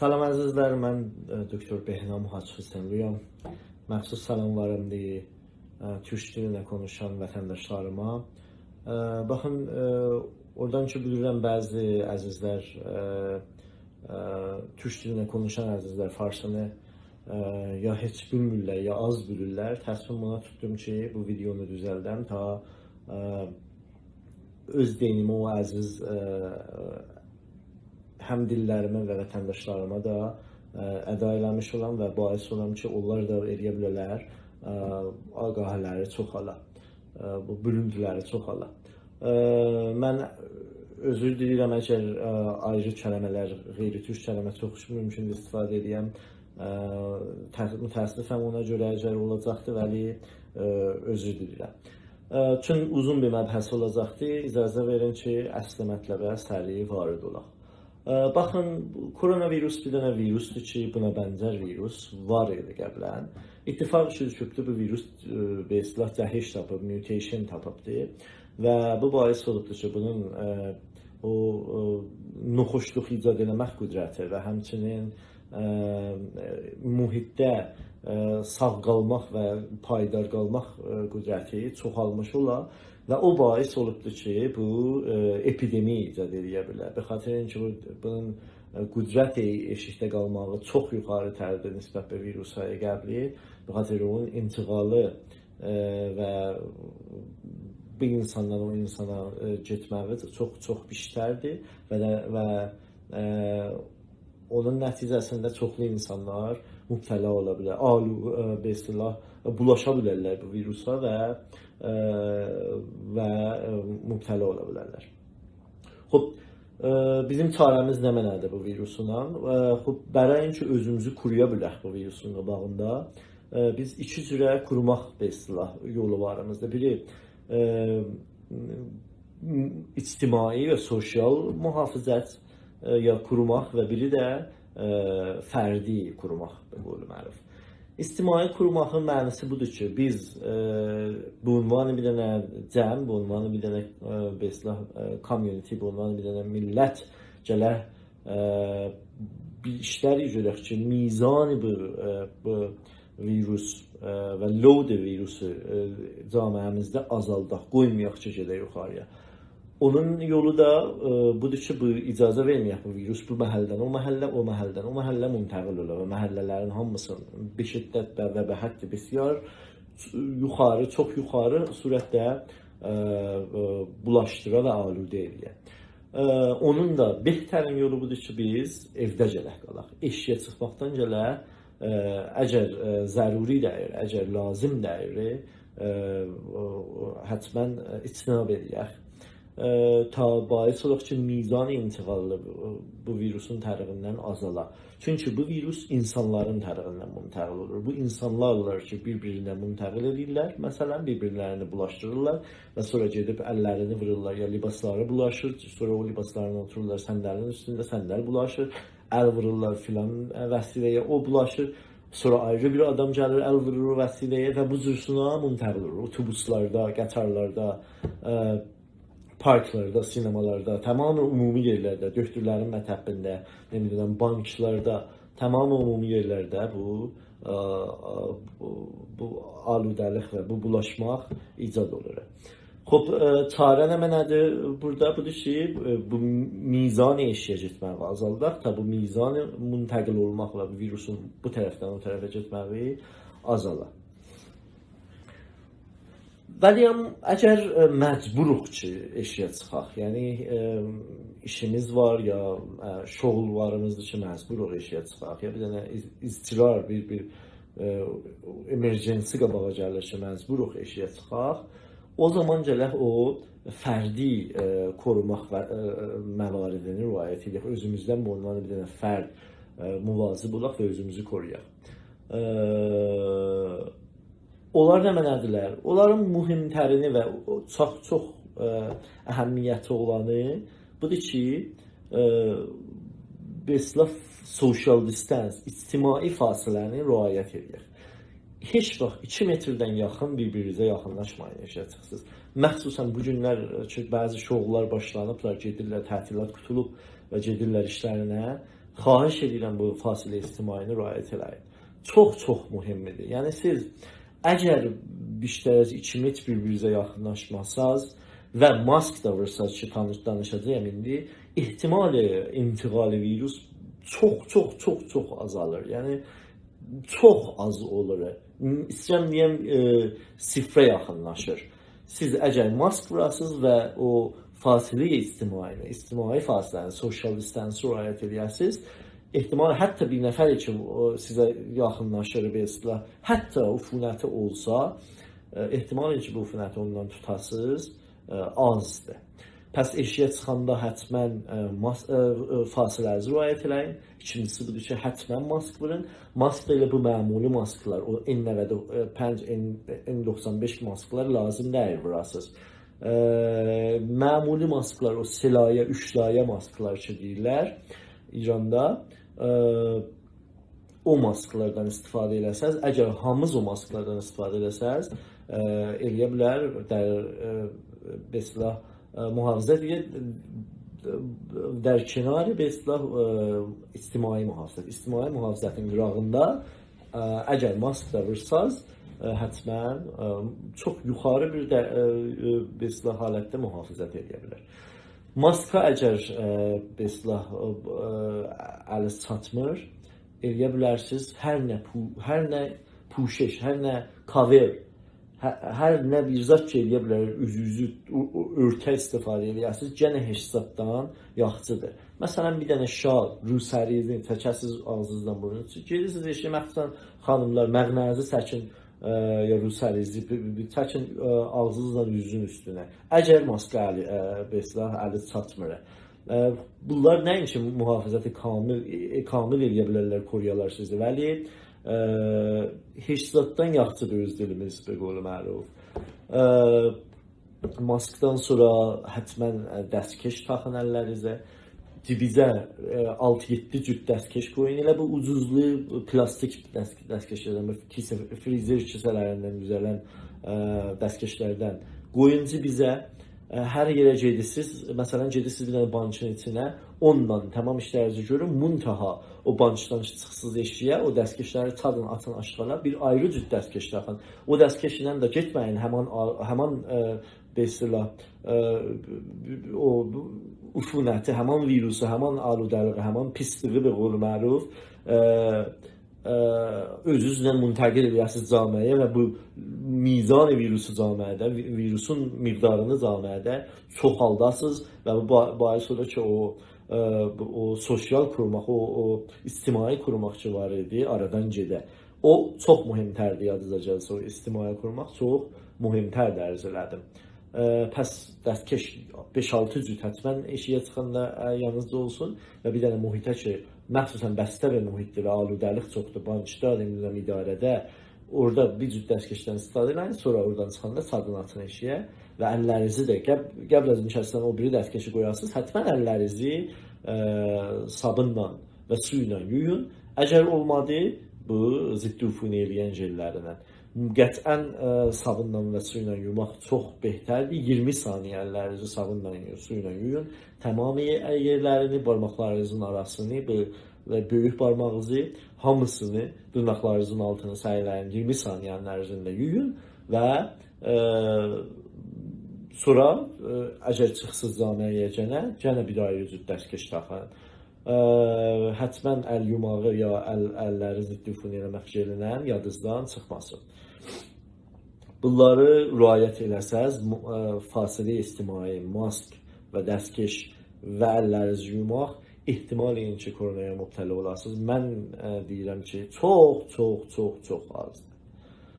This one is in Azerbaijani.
Salam əzizlər, mən Doktor Behnam Hacıxüseynliyəm. Məxsus salamlarım deyil Türk dilində konuşan vətəndaşlarıma. Baxın, oradan ki bilirəm bəzi əzizlər, Türk dilində konuşan əzizlər farsını ya heç bilmirlər, ya az bilirlər. Təsmin buna tutdum ki, bu videonu düzəldəm ta öz dinimi o əziz həm dillərimə və vətəndaşlarıma da əda eləmiş olam və bais olam ki, onlar da eləyə bilərlər, ağahələri çoxala, bu bölüntüləri çoxala. Mən özür diləyirəm əgər ayrı kəlmələr, qeyri-türk kəlmə çox mümkündür istifadə edəyəm. Mütəəssifəm ona görə əgər olacaqdır, vəli özür diləyirəm. Çün uzun bir məbhəs olacaqdır, icazə verin ki, əsli mətləbə səri varid olaq. Baxın, koronavirus bir dənə virusdur ki, buna bənzər virus var idi qəblən. İttifaq düşübdür, bu virus besilah cəhiş tapıb, mutation tapıbdır və bu bais olubdur ki, bunun noxoşluq icad eləmək qüdrəti və həmçinin mühitdə sağ qalmaq və payidar qalmaq qüdrəti çoxalmış olar və o bais olubdur ki, bu epidemi icad edə bilər. Bəxatirin ki, bunun qüdrəti eşikdə qalmağı çox yuxarı tərdir nisbət bir virusa qəbli. Bəxatirin onun intiqalı və bir insandan o insana getməyi çox piştərdir və onun nəticəsində çoxlu insanlar mübtəla ola bilər, bulaşa bilərlər bu virusa və mübtəla ola bilərlər. Xoş, bizim çarəmiz nə mənədir bu virusuna? Xoş, bərəyin ki, özümüzü quruya bilək bu virusun qabağında, biz iki cürə qurumaq yolu var aramızda. Biri ictimai və sosial mühafizət ya qurumaq və biri də fərdi qurumaq qolu məruf. İctimai qurumağın mənası budur ki, biz bu ünvanı bir dənə cəm, bu ünvanı bir dənə community, bu ünvanı bir dənə millət gələr bir işlər görək ki, mizanı bu virus və load virusu camiəmizdə azaldaq, qoymayaq ki, gedə yuxarıya. Onun yolu da budur ki, bu icazə verməyək bu virus bu məhəllədən o məhəllə, o məhəllədən o məhəllə müntəqil olur və məhəllələrin hamısını bir şiddətlə və bəhətdir bəsyar yuxarı, çox yuxarı surətdə bulaşdıra və aludə edir. Onun da behtərin yolu budur ki, biz evdə gələk qalaq. Eşiyə çıxmaqdan gələk, əgər zəruri dəyir, əgər lazım dəyir, hətmən içtinab edək. Ta bais olaq ki, mizan intiqalı bu virusun tərəfindən azala. Çünki bu virus insanların tərəfindən müntəqil olur. Bu insanlarlar ki, bir-birinə müntəqil edirlər, məsələn, bir-birlərini bulaşdırırlar və sonra gedib əllərini vururlar, ya libasları bulaşır, sonra o libaslarına otururlar, səndəlin üstündə səndəl bulaşır, əl vururlar filan vəsiləyə, o bulaşır. Sonra ayrı bir adam gəlir, əl vurur o vəsiləyə və bu cürsuna müntəqil olur. Otobuslarda, qatarlarda, parklarda, sinemalarda, tamamı ümumi yerlərdə, döktürlərin mətəbbində, banklarda, tamamı ümumi yerlərdə bu aludəlik və bu bulaşmaq icad olur. Xoş, çarə nə mənədir burada? Budur ki, bu mizanı eşiyə getməyi azaldaq, ta bu mizanı müntəqil olmaqla bu virusun bu tərəfdən o tərəfə getməyi azalaq. Vəliyəm, əgər məcburuq ki, eşiyə çıxaq, yəni işimiz var ya şoğullarımızdır ki, məcburuq eşiyə çıxaq, ya bir dənə iztirar, bir emergensi qabağa gəlir ki, məcburuq eşiyə çıxaq, o zaman gələk o fərdi qorumaq məvaridini riayət edək, özümüzdən bu ondan bir dənə fərd müvazib olaq və özümüzü qoruyaq. Onlar nə mənədirlər? Onların mühimtərini və çox əhəmiyyəti olanı budur ki, social distance, ictimai fasiləni riayət edək. Heç vaxt 2 metrdən yaxın bir-birinizə yaxınlaşmayın eşiyə çıxsınız. Məxsusən bu günlər ki, bəzi şoğullar başlanıblar, gedirlər, tətilat qutulub və gedirlər işlərinə. xahiş edirəm bu fasilə ictimaini riayət eləyin. Çox mühümdür. Yəni siz əgər bir 2 metr bir-birinizə yaxınlaşmasanız və mask da vursanız ki, danışacağım indi, ehtimali intiqali virus çox azalır. Yəni çox az olur. İstəyirəm deyəm, sifrə yaxınlaşır. Siz əgər mask vurasınız və o fasilə ictimai fasiləni, social distance riayət edərsiniz, ehtimal hətta bir nəfər ki sizə yaxınlaşır belə, hətta ufunəti olsa, ehtimal ki bu ufunəti ondan tutasınız azdır. Pəs eşiyə çıxanda həttəmən fasilənizi riayət eləyin. İkincisi budur ki, həttəmən mask vurun. Mask da elə bu məmuli masklar, o N95, N95 masklar lazım deyil vurasınız. Məmuli masklar, o silayə, üçlayə masklar ki deyirlər İranda, o masklardan istifadə eləsəz, əgər hamınız o masklardan istifadə eləsəz, eləyə bilər, mesela muhafizə deyək, dərkinari ictimai mühafizət. İctimai mühafizətin qırağında əgər mask da vursanız, həttəmən çox yuxarı bir halətdə mühafizət edə bilər. Maska əgər əliz çatmır, eləyə bilərsiniz hər nə puşeş, hər nə cover, hər nə bir zat ki eləyə bilər, üzü örtə istifadə edirsiniz, gənə heç zatdan yaxşıdır. Məsələn, bir dənə şal, rusərizi çəkəsiniz ağzınızdan burnunuz. Gedirsiniz eşiyə, məxsusən xanımlar, məğnənizi çəkin, ya rusərizi çəkin ağzınızdan üzün üstünə. Əgər maska əliz çatmır. Bunlar nəinki mühafizəti kamil eləyə bilərlər, koruyarlar sizi, vəli heç zatdan yaxşıdır öz dilimiz, bir qolu məruf. Maskdan sonra həttəmən dəstkeş taxın əllərinizə. Cibizə 6-7 cüt dəstkeş qoyun. Elə bu ucuzlu plastik dəstkeşlərdən, frizer kisələrindən düzələn dəstkeşlərdən qoyun cibizə. Hər yerə gedirsiniz, məsələn gedirsiniz bir dənə bankın içinə, onunla tamam işlərinizi görün, muntaha o bankdan çıxsınız eşiyə, o dəstkeşləri çadın, atın aşağıya, bir ayrı cüt dəstkeş taxın. O dəstkeşlə də getməyin, həman o ufunəti, həman virusu, həman aludəliği, həman pisliği bir qolu məruf özünüzlə müntəqil edirsiniz camiəyə və bu mizan virusu camiədə, virusun miqdarını camiədə çoxaldasınız və bu bahis olur ki, o sosial qurumaq, o ictimai qurumaq ki var idi, aradan gedə. O çox mühümtərdir, yadınıza gəlsə, o ictimai qurumaq çox mühümtərdir, ərz elədim. Pəs dəstkeş 5-6 cüt həttəmən eşiyə çıxanda yanınızda olsun və bir dənə mühitə ki, məxsusən bəstə və mühitdir və aludəlik çoxdur, bankda, idarədə, orada bir cüt dəstkeşdən istifadə edin, sonra oradan çıxanda çadın atın eşiyə və əllərinizi də qəbləzin kəsdən o biri dəstkeşi qoyarsınız, həttəmən əllərinizi sabunla və su ilə yuyun. Əgər olmadı, bu ziddi ufuni eləyən jellərindən. Qətvən sabunla və su ilə yumaq çox behtərdir. 20 saniyə əllərinizi sabunla, su ilə yuyun. Tamamı yerlərini, barmaqlarınızın arasını və böyük barmağınızı, hamısını dırnaqlarınızın altını səyləyin. 20 saniyənin ərzində yuyun və sonra əgər çıxsız camiəyə gənə bir ayrı cüt dəstkeş taxın. Həttəmən əl yumağı ya əlləri ziddi ufuni eləmək jelindən yadınızdan çıxmasın. Bunları riayət eləsəz, fasilə ictimai, mask və dəstkeş və əllərinizi yumaq ehtimal ki, koronaya mübtəla olasınız. Mən deyirəm ki, çox azdır.